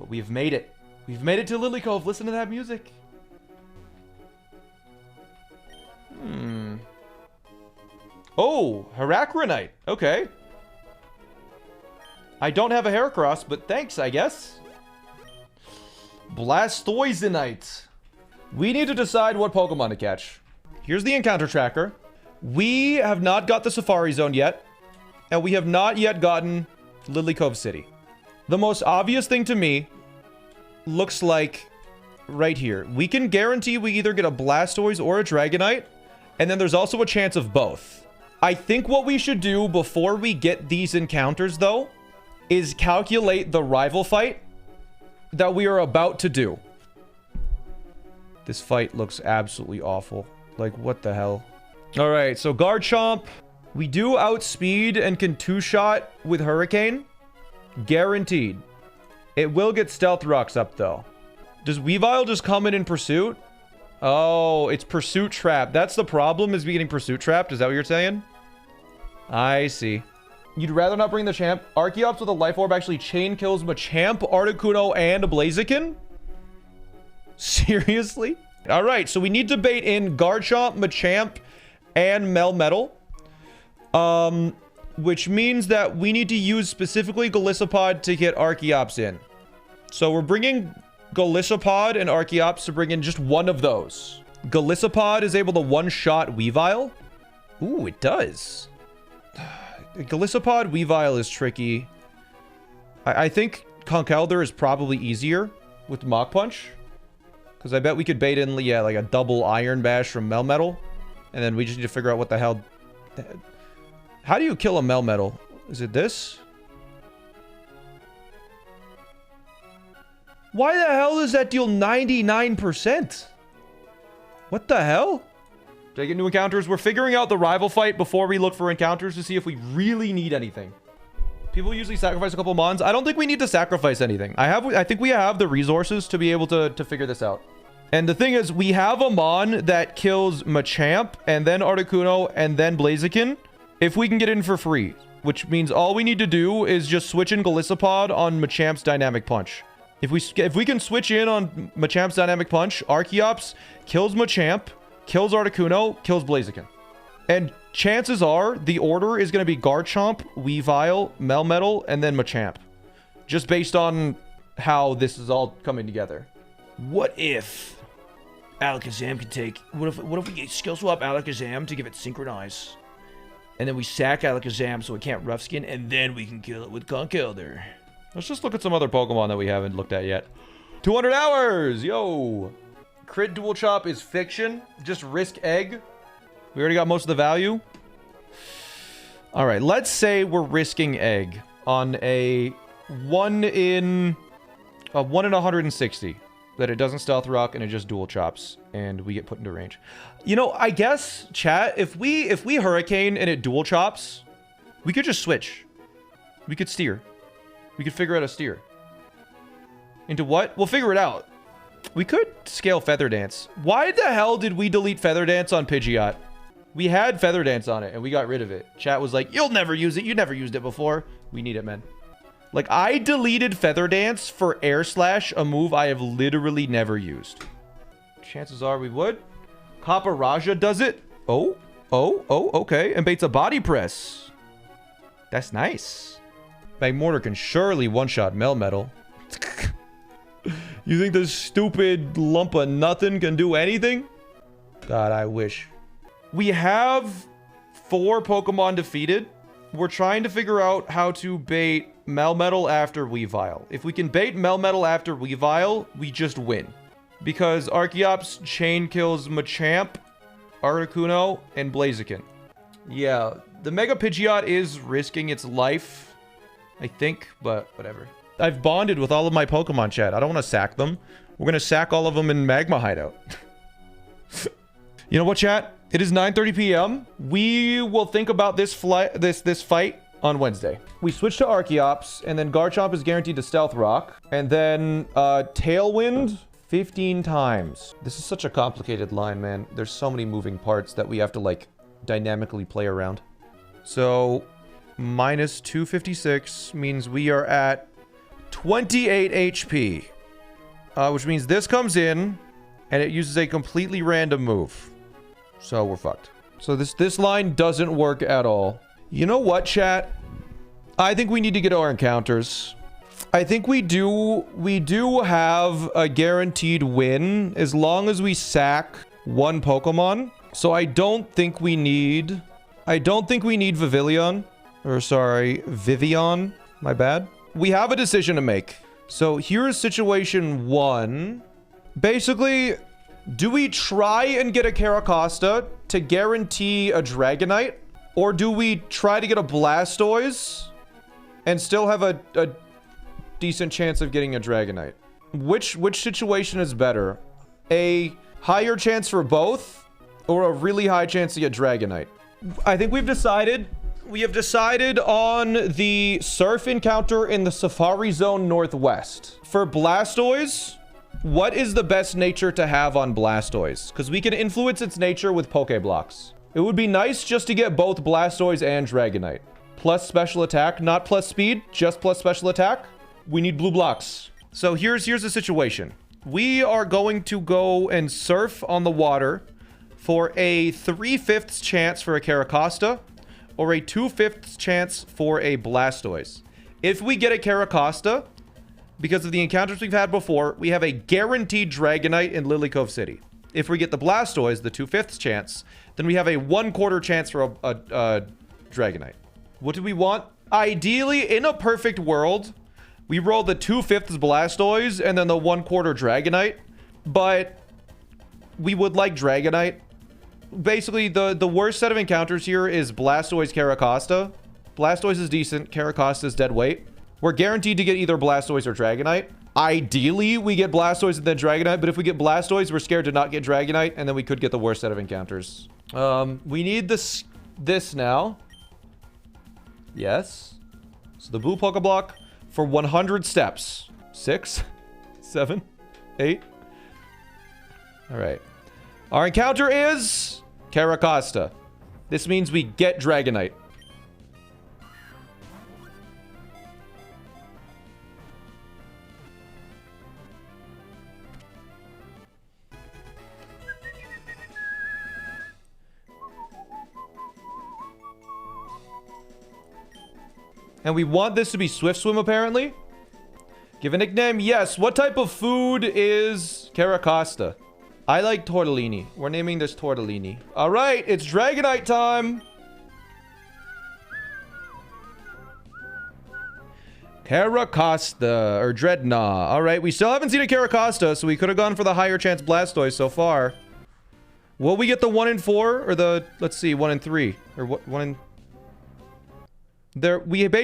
We've made it. We've made it to Lilycove. Listen to that music. Oh, Heracronite. Okay. I don't have a Heracross, but thanks, I guess. Blastoisinite. We need to decide what Pokemon to catch. Here's the encounter tracker. We have not got the Safari Zone yet, and we have not yet gotten Lilycove City. The most obvious thing to me looks like right here. We can guarantee we either get a Blastoise or a Dragonite, and then there's also a chance of both. I think what we should do before we get these encounters, though, is calculate the rival fight that we are about to do. This fight looks absolutely awful. Like, what the hell? All right, so Garchomp. We do outspeed and can two-shot with Hurricane. Guaranteed. It will get Stealth Rocks up, though. Does Weavile just come in pursuit? Oh, it's Pursuit Trap. That's the problem, is we getting Pursuit Trapped? Is that what you're saying? I see. You'd rather not bring the champ? Archeops with a Life Orb actually chain kills Machamp, Articuno, and Blaziken? Seriously? Alright, so we need to bait in Garchomp, Machamp, and Melmetal. Which means that we need to use specifically Golisopod to get Archeops in. So we're bringing Golisopod and Archeops to bring in just one of those. Golisopod is able to one-shot Weavile. Ooh, it does. Golisopod Weavile is tricky. I think Conkeldurr is probably easier with Mach Punch. Because I bet we could bait in, yeah, like a double Iron Bash from Melmetal. And then we just need to figure out what the hell... How do you kill a Melmetal? Is it this? Why the hell does that deal 99%? What the hell? Did I get new encounters? We're figuring out the rival fight before we look for encounters to see if we really need anything. People usually sacrifice a couple mons. I don't think we need to sacrifice anything. I think we have the resources to be able to figure this out. And the thing is, we have a mon that kills Machamp, and then Articuno, and then Blaziken, if we can get in for free. Which means all we need to do is just switch in Golisopod on Machamp's Dynamic Punch. If we can switch in on Machamp's Dynamic Punch, Archeops kills Machamp, kills Articuno, kills Blaziken. And chances are the order is going to be Garchomp, Weavile, Melmetal, and then Machamp. Just based on how this is all coming together. What if Alakazam can take... What if we skill swap Alakazam to give it Synchronize? And then we sack Alakazam so it can't Rough Skin, and then we can kill it with Conkeldurr. Let's just look at some other Pokemon that we haven't looked at yet. 200 hours! Yo! Crit Dual Chop is fiction. Just risk Egg. We already got most of the value. Alright, let's say we're risking Egg on a 1 in 160. That it doesn't Stealth Rock and it just Dual Chops. And we get put into range. You know, I guess, chat, if we Hurricane and it Dual Chops, we could just switch. We could steer. We could figure out a steer. Into what? We'll figure it out. We could scale Feather Dance. Why the hell did we delete Feather Dance on Pidgeot? We had Feather Dance on it, and we got rid of it. Chat was like, you'll never use it. You never used it before. We need it, man. Like, I deleted Feather Dance for Air Slash, a move I have literally never used. Chances are we would. Kaparaja does it. Oh, okay. And baits a Body Press. That's nice. Magmortar can surely one-shot Melmetal. You think this stupid lump of nothing can do anything? God, I wish. We have 4 Pokemon defeated. We're trying to figure out how to bait Melmetal after Weavile. If we can bait Melmetal after Weavile, we just win. Because Archeops chain kills Machamp, Articuno, and Blaziken. Yeah, the Mega Pidgeot is risking its life, I think, but whatever. I've bonded with all of my Pokemon, chat. I don't want to sack them. We're going to sack all of them in Magma Hideout. You know what, chat? It is 9:30 p.m. We will think about this fight on Wednesday. We switch to Archeops, and then Garchomp is guaranteed to Stealth Rock. And then Tailwind 15 times. This is such a complicated line, man. There's so many moving parts that we have to, like, dynamically play around. So, minus 256 means we are at 28 HP. Which means this comes in, and it uses a completely random move. So we're fucked. So this line doesn't work at all. You know what, chat? I think we need to get our encounters. I think we do have a guaranteed win as long as we sack one Pokemon. So I don't think we need Vivillon. Or sorry, Vivian. My bad. We have a decision to make. So here's situation 1. Basically, do we try and get a Caracosta to guarantee a Dragonite? Or do we try to get a Blastoise and still have a decent chance of getting a Dragonite? Which situation is better? A higher chance for both or a really high chance to get Dragonite? I think we've decided. We have decided on the Surf encounter in the Safari Zone Northwest. For Blastoise, what is the best nature to have on Blastoise? Because we can influence its nature with Pokeblocks. It would be nice just to get both Blastoise and Dragonite. Plus special attack, not plus speed, just plus special attack. We need blue blocks. So here's the situation. We are going to go and surf on the water for a 3/5 chance for a Caracosta or a 2/5 chance for a Blastoise. If we get a Caracosta, because of the encounters we've had before, we have a guaranteed Dragonite in Lilycove City. If we get the Blastoise, the 2/5 chance, then we have a 1/4 chance for a Dragonite. What do we want? Ideally, in a perfect world, we roll the 2/5 Blastoise and then the 1/4 Dragonite, but we would like Dragonite. Basically, the worst set of encounters here is Blastoise, Caracosta. Blastoise is decent, Caracosta is dead weight. We're guaranteed to get either Blastoise or Dragonite. Ideally, we get Blastoise and then Dragonite, but if we get Blastoise, we're scared to not get Dragonite, and then we could get the worst set of encounters. We need this now. Yes. So the blue Pokeblock for 100 steps. 6, 7, 8. All right. Our encounter is Caracosta. This means we get Dragonite. And we want this to be Swift Swim, apparently. Give a nickname. Yes. What type of food is Caracosta? I like tortellini. We're naming this tortellini. All right, it's Dragonite time. Caracosta, or Dreadnought. All right, we still haven't seen a Caracosta, so we could have gone for the higher chance Blastoise so far. Will we get the 1 in 4 or the, let's see, 1 in 3 or what? 1 in there? We had a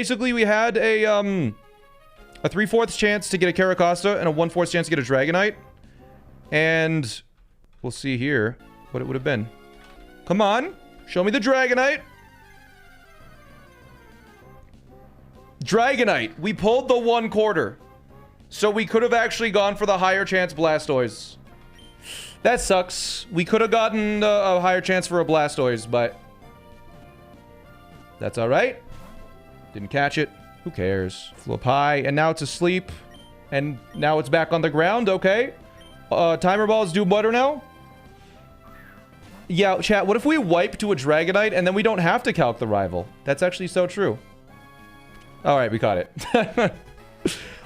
3/4 chance to get a Caracosta and a 1/4 chance to get a Dragonite, and we'll see here what it would have been. Come on, show me the Dragonite. Dragonite. We pulled the 1/4, so we could have actually gone for the higher chance Blastoise. That sucks. We could have gotten a higher chance for a Blastoise, but that's all right. Didn't catch it. Who cares? Flew up high, and now it's asleep, and now it's back on the ground. Okay. Timer balls do butter now. Yeah, chat. What if we wipe to a Dragonite and then we don't have to calc the rival? That's actually so true. All right, we caught it.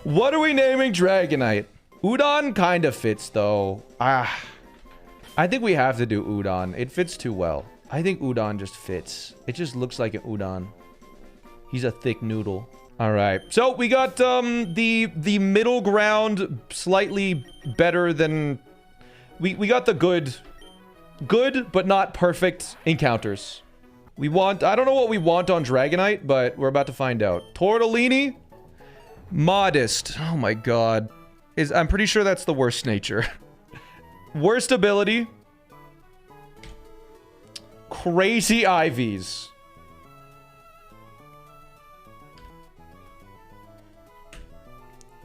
What are we naming Dragonite? Udon kind of fits, though. I think we have to do Udon. It fits too well. I think Udon just fits. It just looks like an Udon. He's a thick noodle. All right. So we got the middle ground, slightly better than... We got the good but not perfect encounters. We want... I don't know what we want on Dragonite, but we're about to find out. Tortellini? Modest. Oh my god. I'm pretty sure that's the worst nature. Worst ability. Crazy Ivies.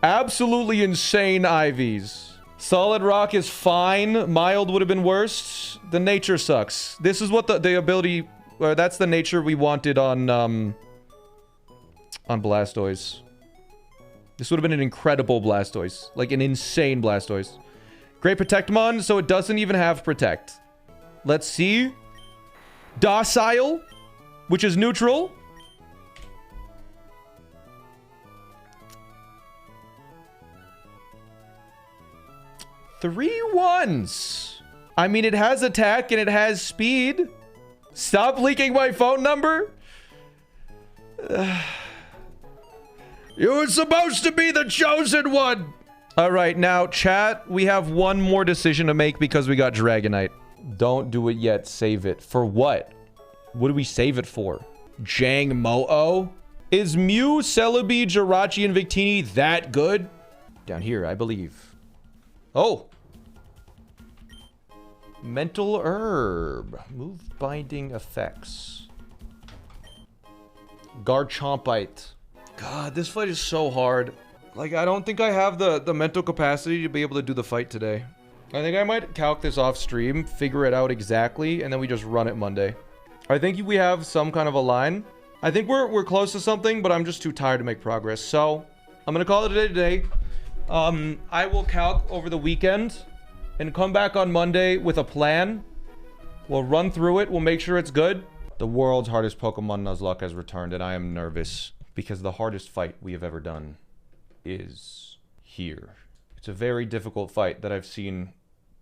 Absolutely insane Ivies. Solid Rock is fine. Mild would have been worse. The nature sucks. This is what the ability... that's the nature we wanted on Blastoise. This would have been an incredible Blastoise. Like an insane Blastoise. Great Protectmon, so it doesn't even have Protect. Let's see. Docile, which is neutral. Three ones. I mean, it has attack and it has speed. Stop leaking my phone number. You were supposed to be the chosen one. All right, now, chat, we have one more decision to make because we got Dragonite. Don't do it yet. Save it. For what? What do we save it for? Jang Mo-O? Is Mew, Celebi, Jirachi, and Victini that good? Down here, I believe. Oh. Mental Herb. Move binding effects. Garchompite. God, this fight is so hard. Like, I don't think I have the mental capacity to be able to do the fight today. I think I might calc this off stream, figure it out exactly, and then we just run it Monday. I think we have some kind of a line. I think we're close to something, but I'm just too tired to make progress. So, I'm gonna call it a day today. I will calc over the weekend and come back on Monday with a plan. We'll run through it. We'll make sure it's good. The world's hardest Pokemon Nuzlocke has returned, and I am nervous because the hardest fight we have ever done is here. It's a very difficult fight that I've seen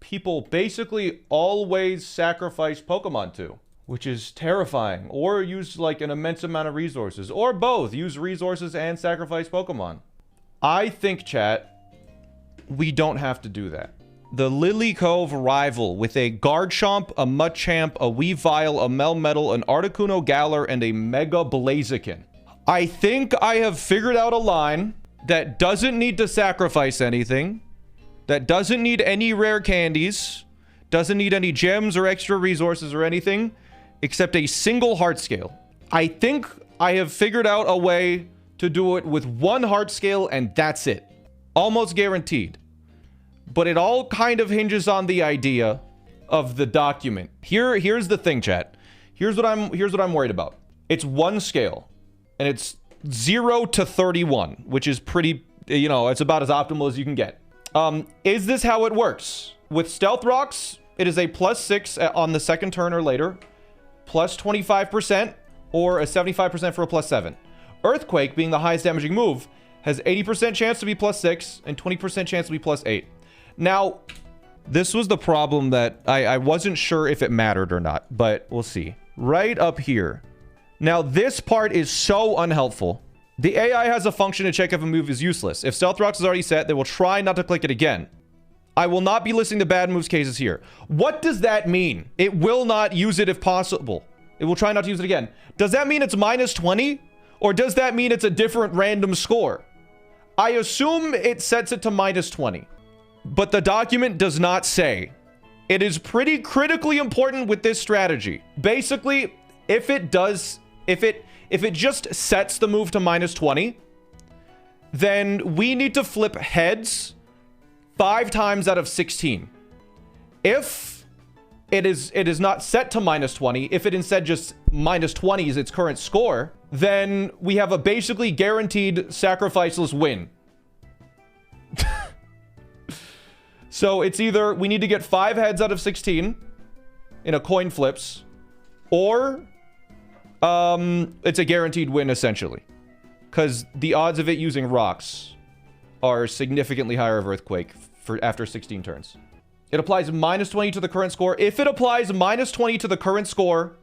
people basically always sacrifice Pokemon to, which is terrifying, or use like an immense amount of resources, or both, use resources and sacrifice Pokemon. I think, chat, we don't have to do that. The Lilycove rival with a Garchomp, a Machamp, a Weavile, a Melmetal, an Articuno Galar, and a Mega Blaziken. I think I have figured out a line that doesn't need to sacrifice anything, that doesn't need any rare candies, doesn't need any gems or extra resources or anything, except a single heart scale. I think I have figured out a way to do it with one heart scale, and that's it. Almost guaranteed. But it all kind of hinges on the idea of the document. Here's the thing, chat. Here's what I'm worried about. It's one scale, and it's 0 to 31, which is pretty, you know, it's about as optimal as you can get. Is this how it works? With Stealth Rocks, it is a +6 on the second turn or later, plus 25%, or a 75% for a +7. Earthquake, being the highest damaging move, has 80% chance to be +6 and 20% chance to be +8. Now, this was the problem that I wasn't sure if it mattered or not, but we'll see. Right up here. Now, this part is so unhelpful. The AI has a function to check if a move is useless. If Stealth Rocks is already set, they will try not to click it again. I will not be listing the bad moves cases here. What does that mean? It will not use it if possible. It will try not to use it again. Does that mean it's -20? Or does that mean it's a different random score? I assume it sets it to -20. But the document does not say. It is pretty critically important with this strategy. Basically, if it just sets the move to -20, then we need to flip heads 5 times out of 16. If it is not set to -20, if it instead just -20 is its current score, then we have a basically guaranteed sacrificeless win. So it's either we need to get 5 heads out of 16 in a coin flips, or it's a guaranteed win essentially, because the odds of it using rocks are significantly higher of Earthquake for after 16 turns. It applies -20 to the current score. If it applies -20 to the current score,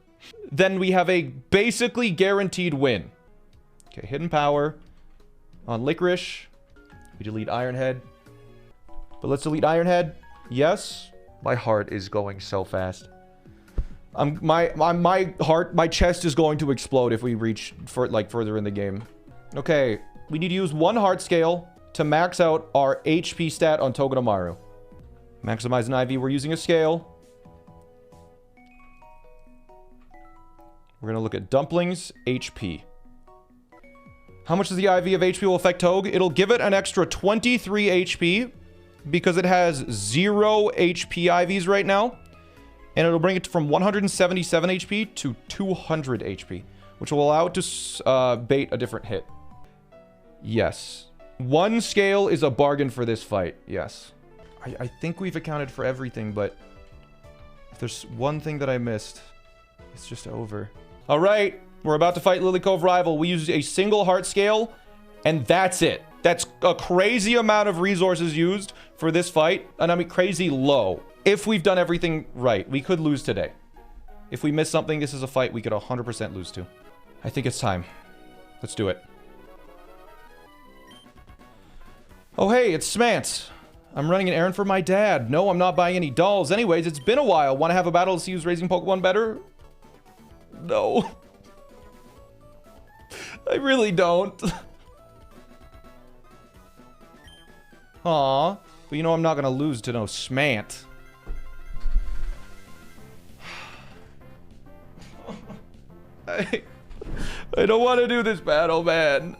then we have a basically guaranteed win. Okay, Hidden Power on Licorice. We delete Iron Head. But let's delete Iron Head. Yes. My heart is going so fast. My chest is going to explode if we reach further in the game. Okay, we need to use 1 heart scale to max out our HP stat on Togedemaru. Maximize an IV, we're using a scale. We're gonna look at Dumplings HP. How much does the IV of HP will affect Toge? It'll give it an extra 23 HP because it has 0 HP IVs right now. And it'll bring it from 177 HP to 200 HP, which will allow it to bait a different hit. Yes. 1 scale is a bargain for this fight. Yes. I think we've accounted for everything, but if there's one thing that I missed, it's just over. All right. We're about to fight Lilycove Rival. We use a single heart scale, and that's it. That's a crazy amount of resources used for this fight, and I mean crazy low. If we've done everything right, we could lose today. If we miss something, this is a fight we could 100% lose to. I think it's time. Let's do it. Oh, hey, it's Smants. I'm running an errand for my dad. No, I'm not buying any dolls. Anyways, it's been a while. Want to have a battle to see who's raising Pokemon better? No. I really don't. Aw. But you know I'm not gonna lose to no Smant. I don't want to do this battle, man.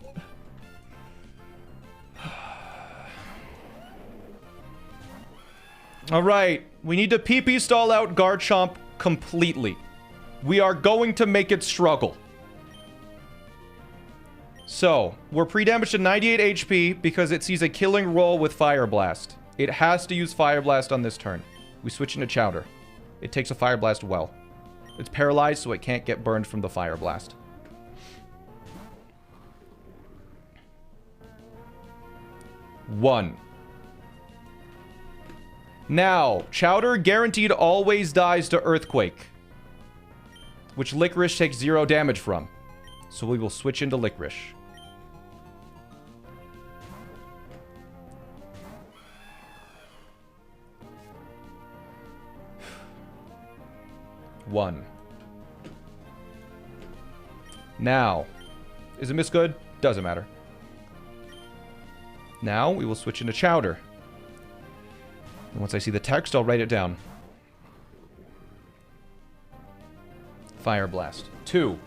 Alright. We need to PP stall out Garchomp completely. We are going to make it struggle. So, we're pre-damaged to 98 HP because it sees a killing roll with Fire Blast. It has to use Fire Blast on this turn. We switch into Chowder. It takes a Fire Blast well. It's paralyzed, so it can't get burned from the Fire Blast. One. Now, Chowder guaranteed always dies to Earthquake, which Licorice takes 0 damage from. So we will switch into Licorice. One. Now, is a miss good? Doesn't matter. Now, we will switch into Chowder. And once I see the text, I'll write it down. Fire Blast. 2.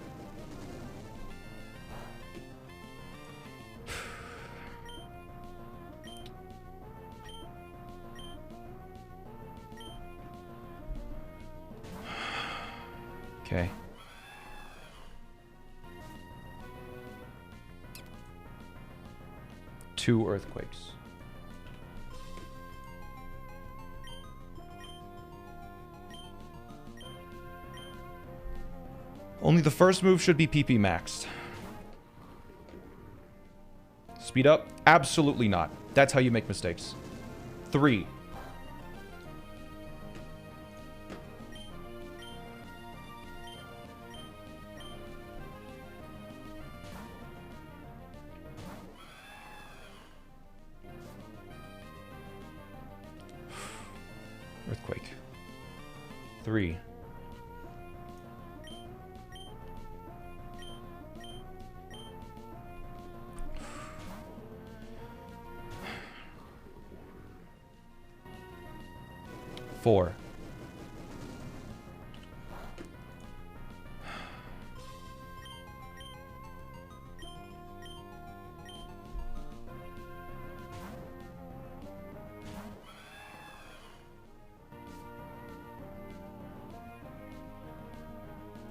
Okay. Two Earthquakes. Only the first move should be PP maxed. Speed up? Absolutely not. That's how you make mistakes. 3. Earthquake. 3. Four.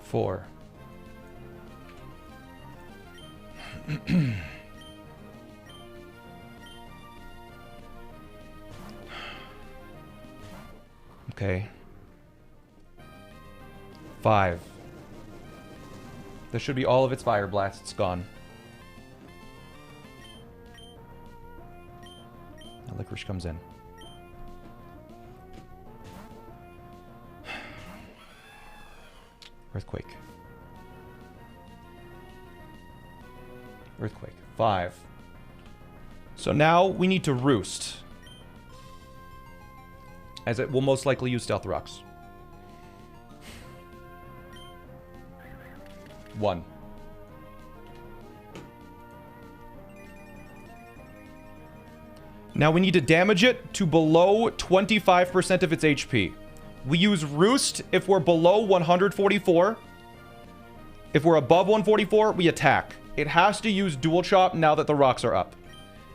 Four. Okay. 5. This should be all of its Fire Blasts gone. Now Licorice comes in. Earthquake. Earthquake. 5. So now we need to Roost, as it will most likely use Stealth Rocks. 1. Now we need to damage it to below 25% of its HP. We use Roost if we're below 144. If we're above 144, we attack. It has to use Dual Chop now that the rocks are up.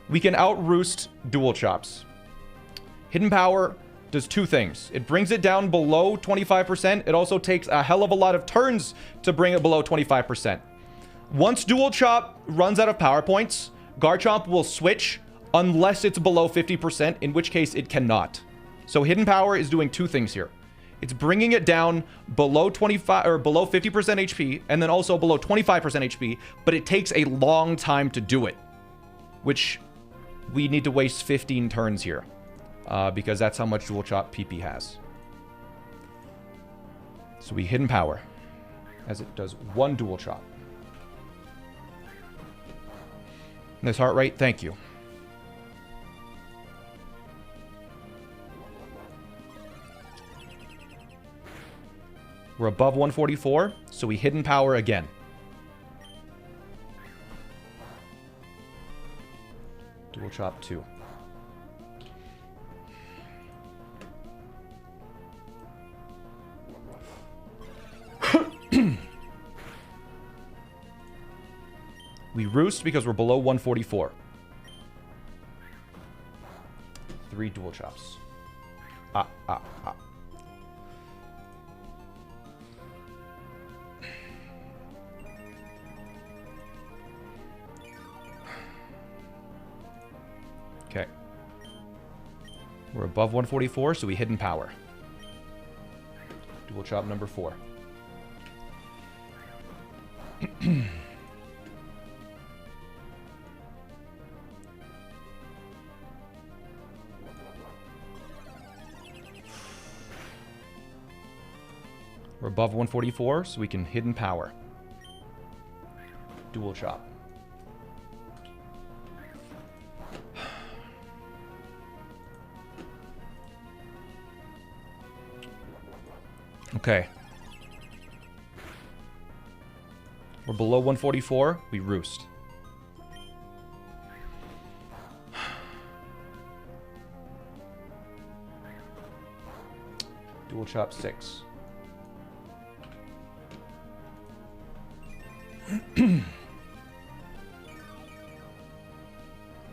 We can out-Roost Dual Chops. Hidden Power does 2 things. It brings it down below 25%. It also takes a hell of a lot of turns to bring it below 25%. Once Dual Chop runs out of power points, Garchomp will switch unless it's below 50%, in which case it cannot. So Hidden Power is doing two things here. It's bringing it down below 25 or below 50% HP and then also below 25% HP, but it takes a long time to do it, which we need to waste 15 turns here because that's how much Dual Chop PP has. So we Hidden Power as it does one Dual Chop. Nice heart rate, thank you. We're above 144, so we Hidden Power again. Dual Chop 2. We Roost because we're below 144. 3 Dual Chops. Okay. We're above 144, so we Hidden Power. Dual Chop number 4. We're above 144, so we can Hidden Power. Dual Chop. Okay. We're below 144, we Roost. Dual Chop 6.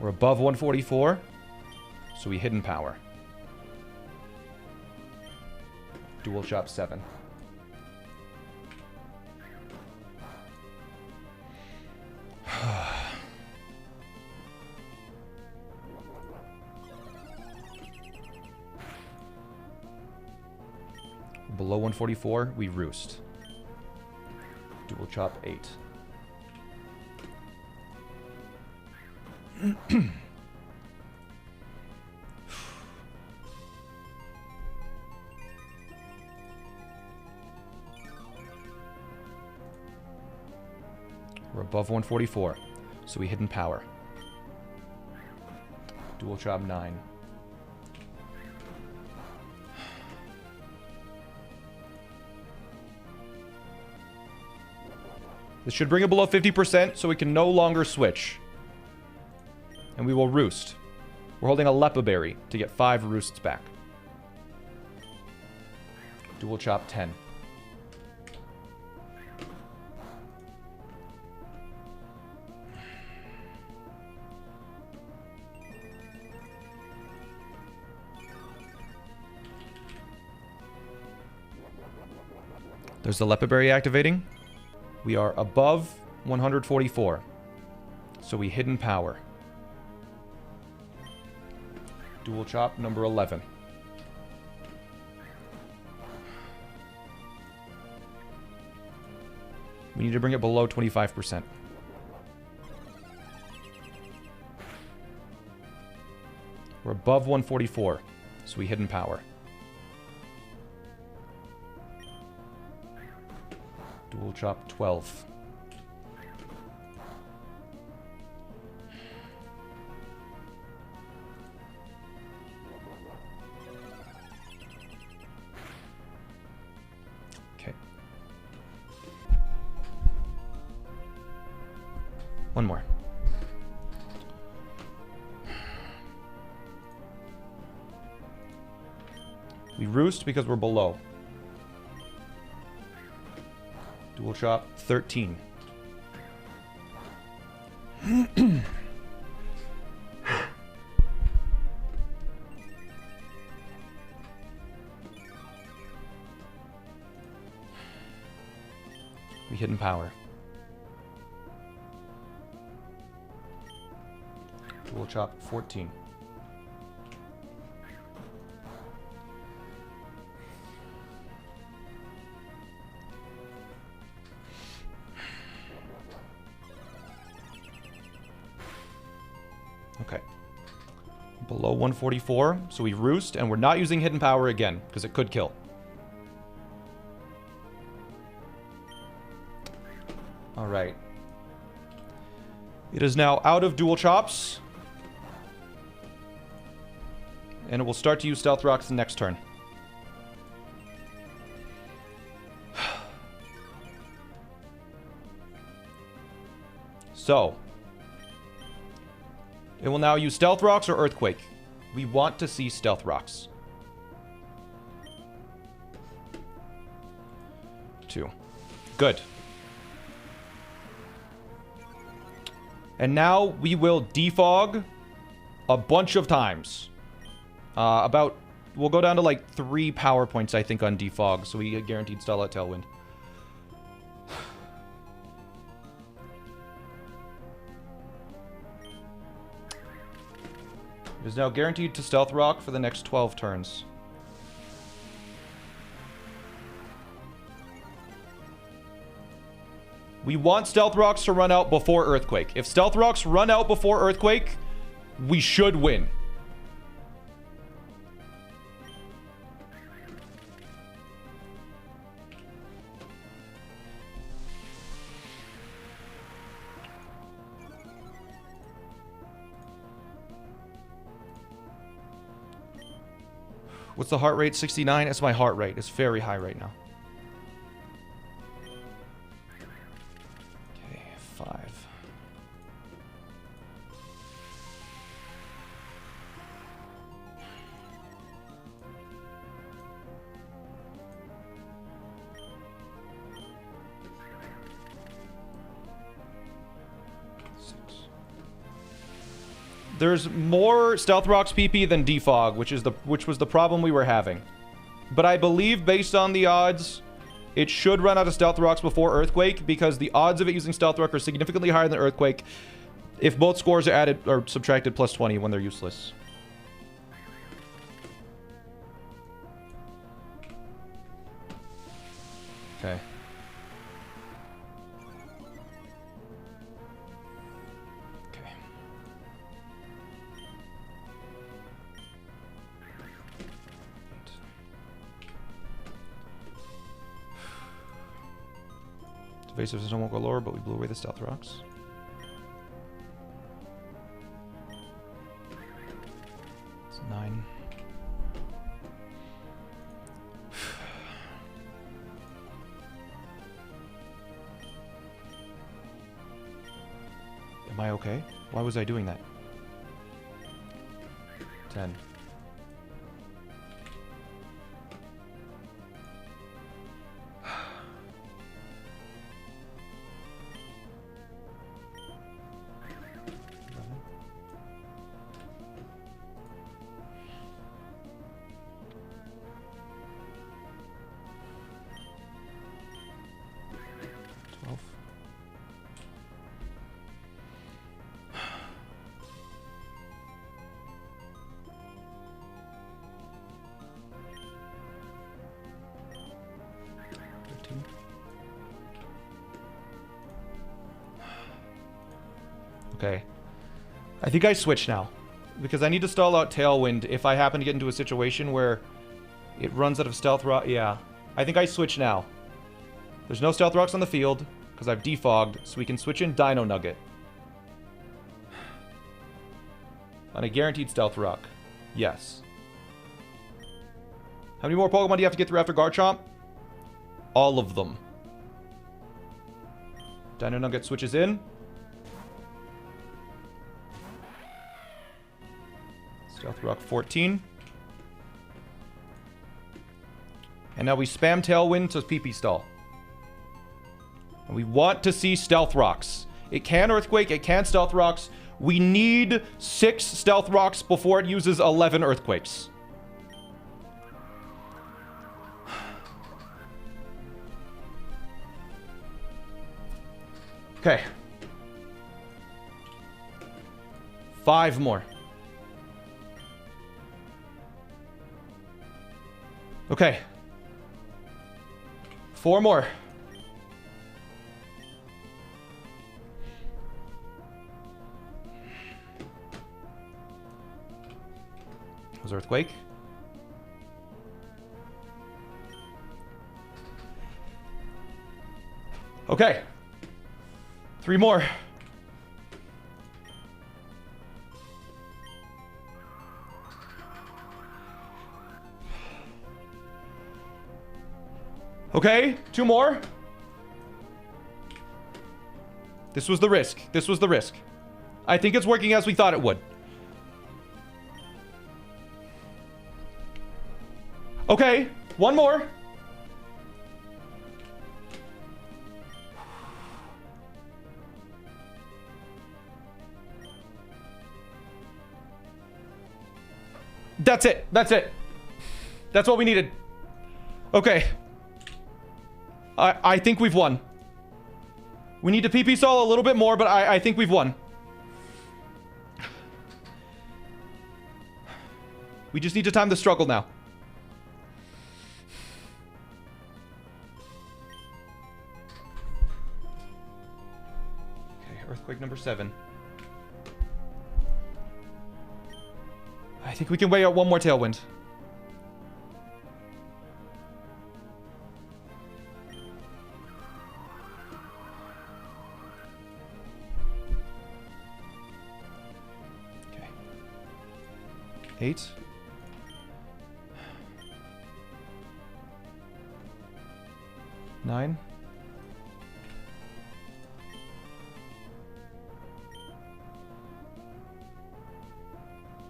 We're above 144, so we Hidden Power. Dual Chop 7. Below 144, we Roost. Dual Chop 8. We're above 144, so we Hidden Power. Dual Chop 9. This should bring it below 50%, so we can no longer switch. And we will Roost. We're holding a Lepa Berry to get 5 Roosts back. Dual Chop 10. There's the Lepa Berry activating. We are above 144. So we Hidden Power. Dual Chop number 11. We need to bring it below 25%. We're above 144, so we Hidden Power. Dual Chop 12. Okay. One more. We Roost because we're below. Dual Chop 13. We Hidden Power. Dual chop 14. Okay. Below 144, so we roost, and we're not using hidden power again, because it could kill. Alright. It is now out of dual chops. And it will start to use Stealth Rocks the next turn. So. It will now use Stealth Rocks or Earthquake. We want to see Stealth Rocks. 2. Good. And now we will defog a bunch of times. We'll go down to like 3 power points, I think, on defog. So we get guaranteed stall out Tailwind. It is now guaranteed to Stealth Rock for the next 12 turns. We want Stealth Rocks to run out before Earthquake. If Stealth Rocks run out before Earthquake, we should win. What's the heart rate? 69? It's my heart rate. It's very high right now. Okay, 5. There's more Stealth Rocks PP than defog, which was the problem we were having. But I believe, based on the odds, it should run out of Stealth Rocks before Earthquake, because the odds of it using Stealth Rock are significantly higher than Earthquake if both scores are added or subtracted plus 20 when they're useless. Okay. Evasive system won't go lower, but we blew away the Stealth Rocks. It's 9. Am I okay? Why was I doing that? 10. Okay. I think I switch now. Because I need to stall out Tailwind if I happen to get into a situation where it runs out of Stealth Rock. Yeah. I think I switch now. There's no Stealth Rocks on the field because I've defogged, so we can switch in Dino Nugget. On a guaranteed Stealth Rock. Yes. How many more Pokemon do you have to get through after Garchomp? All of them. Dino Nugget switches in. Stealth Rock 14. And now we spam Tailwind to PP stall. And we want to see Stealth Rocks. It can Earthquake, it can Stealth Rocks. We need 6 Stealth Rocks before it uses 11 Earthquakes. Okay. 5 more. Okay. 4 more. Was earthquake. Okay. 3 more. Okay, 2 more. This was the risk. This was the risk. I think it's working as we thought it would. Okay, 1 more. That's it. That's it. That's what we needed. Okay. I think we've won. We need to PP stall a little bit more, but I think we've won. We just need to time the struggle now. Okay, earthquake number 7. I think we can weigh out 1 more tailwind. Okay. 8. 9.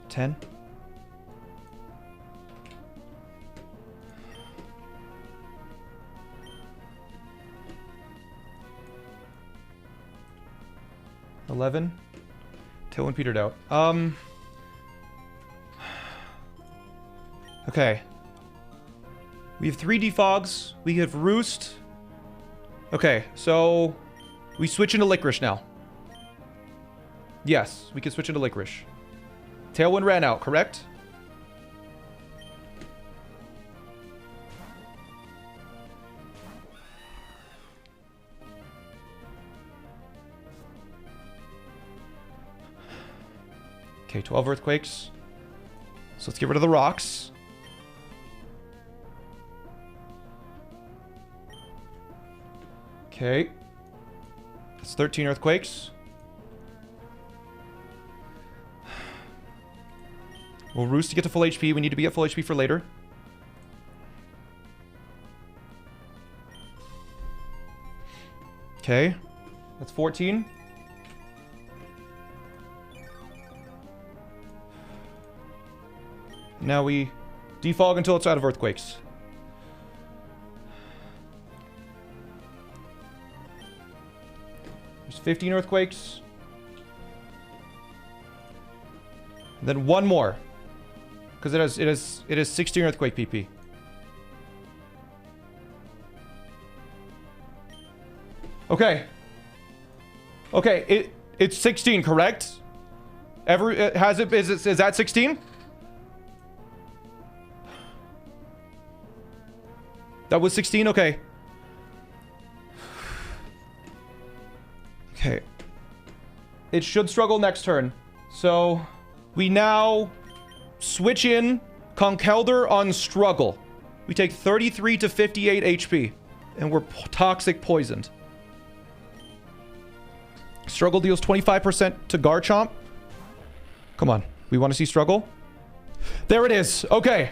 10. 11. Tailwind petered out. Okay. We have 3 defogs. We have roost. Okay, so we switch into licorice now. Yes, we can switch into licorice. Tailwind ran out, correct? Okay, 12 earthquakes. So let's get rid of the rocks. Okay. That's 13 earthquakes. We'll roost to get to full HP. We need to be at full HP for later. Okay. That's 14. Now we defog until it's out of earthquakes. There's 15 earthquakes. And then 1 more. Because it is 16 earthquake PP. Okay. Okay, it's 16, correct? Is that 16? That was 16? Okay. Okay. It should struggle next turn. So, we now switch in Conkelder on struggle. We take 33 to 58 HP. And we're toxic poisoned. Struggle deals 25% to Garchomp. Come on. We want to see struggle. There it is. Okay.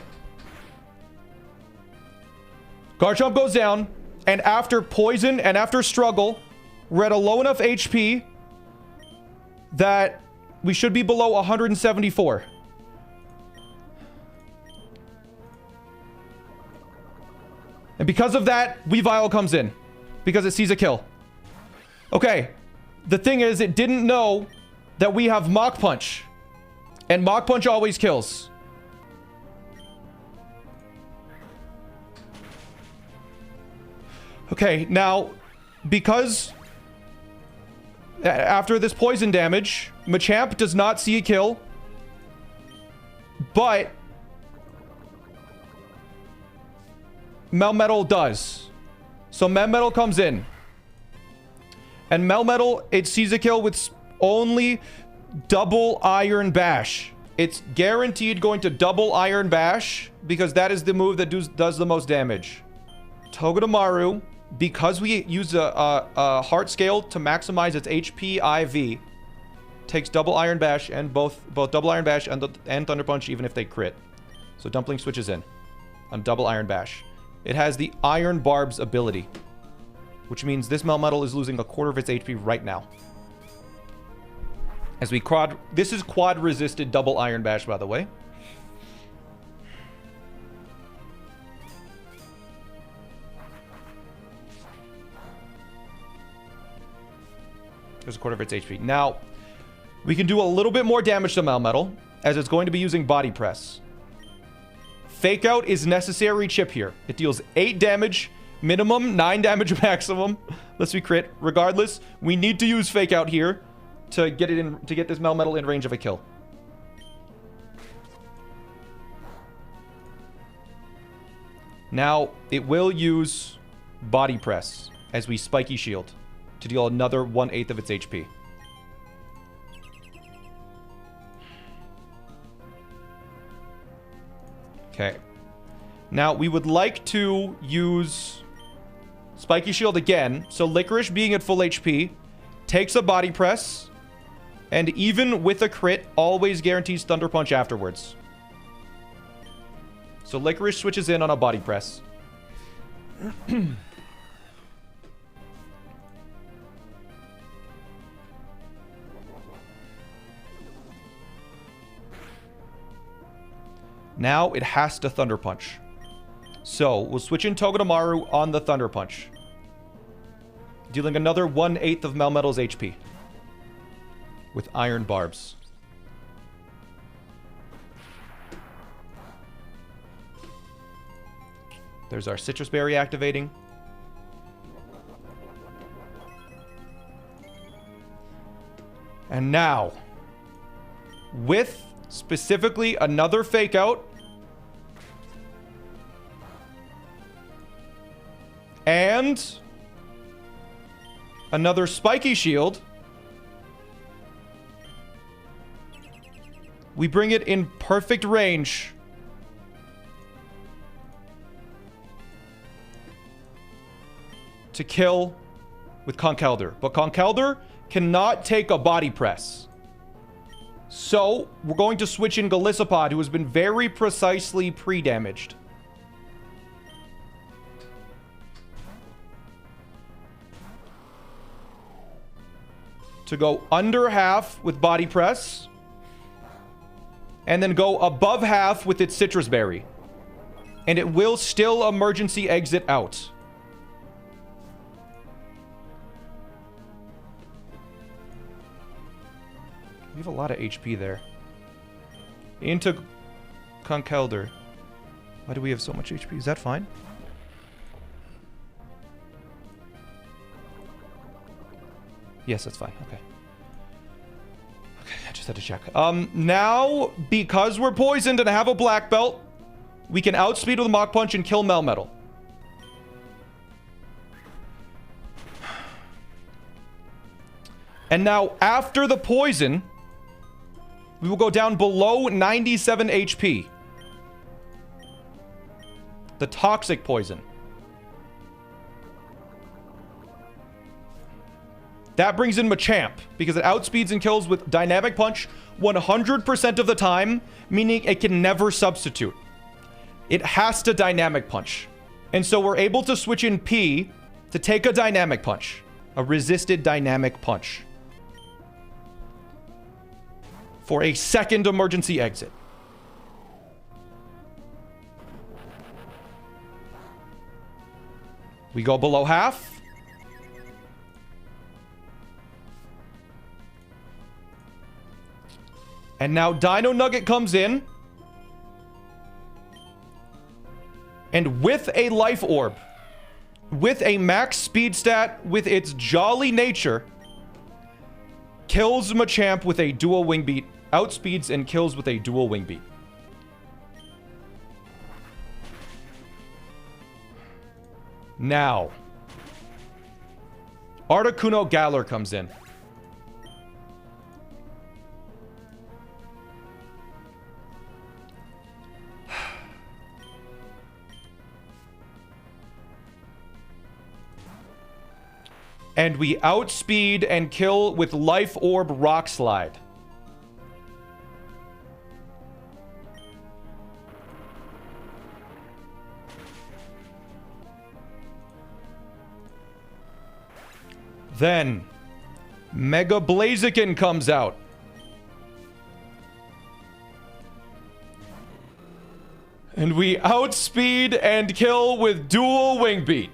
Garchomp goes down, and after poison and after struggle, we're at a low enough HP that we should be below 174. And because of that, Weavile comes in. Because it sees a kill. Okay. The thing is, it didn't know that we have Mach Punch. And Mach Punch always kills. Okay, now, because After this poison damage, Machamp does not see a kill, but Melmetal does. So Melmetal comes in. And Melmetal, it sees a kill with only double Iron Bash. It's guaranteed going to double Iron Bash because that is the move that does the most damage. Togedemaru, because we use a heart scale to maximize its HP IV, takes double Iron Bash and both double Iron Bash and Thunder Punch even if they crit. So Dumpling switches in on double Iron Bash. It has the Iron Barbs ability, which means this Melmetal is losing a quarter of its HP right now. As we this is quad resisted double Iron Bash, by the way. There's a quarter of its HP. Now, we can do a little bit more damage to Melmetal, as it's going to be using Body Press. Fake Out is necessary chip here. It deals 8 damage minimum, 9 damage maximum. Let's be crit. Regardless, we need to use Fake Out here to get this Melmetal in range of a kill. Now, it will use Body Press as we Spiky Shield to deal another 1/8 of its HP. Okay. Now, we would like to use Spiky Shield again. So, Licorice, being at full HP, takes a Body Press, and even with a crit, always guarantees Thunder Punch afterwards. So, Licorice switches in on a Body Press. Now it has to Thunder Punch. So we'll switch in Togedemaru on the Thunder Punch, dealing another 1/8 of Melmetal's HP with Iron Barbs. There's our Citrus Berry activating. And now, with specifically another Fake Out and another Spiky Shield, we bring it in perfect range to kill with Conkeldurr. But Conkeldurr cannot take a Body Press. So, we're going to switch in Golisopod, who has been very precisely pre-damaged. To go under half with Body Press, and then go above half with its Citrus Berry. And it will still emergency exit out. We have a lot of HP there. Into Conkeldurr. Why do we have so much HP? Is that fine? Yes, that's fine. Okay. Okay, I just had to check. Now, because we're poisoned and have a black belt, we can outspeed with a Mach Punch and kill Melmetal. And now, after the poison, we will go down below 97 HP. The toxic poison. That brings in Machamp, because it outspeeds and kills with Dynamic Punch 100% of the time, meaning it can never substitute. It has to Dynamic Punch. And so we're able to switch in P to take a Dynamic Punch. A resisted Dynamic Punch. For a second emergency exit. We go below half. And now Dino Nugget comes in. And with a Life Orb, with a max speed stat, with its jolly nature, kills Machamp with a dual wing beat. Outspeeds and kills with a dual wing beat. Now, Articuno Galar comes in. And we outspeed and kill with Life Orb Rock Slide. Then, Mega Blaziken comes out. And we outspeed and kill with dual wing beat.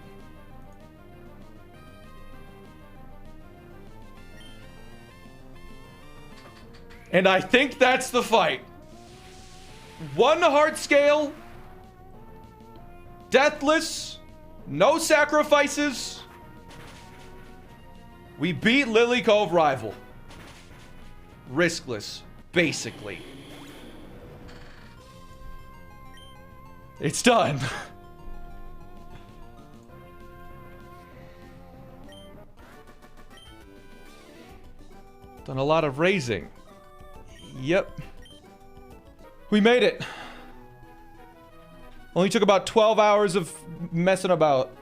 And I think that's the fight. 1 heart scale. Deathless. No sacrifices. We beat Lilycove Rival. Riskless, basically. It's done. Done a lot of raising. Yep. We made it. Only took about 12 hours of messing about.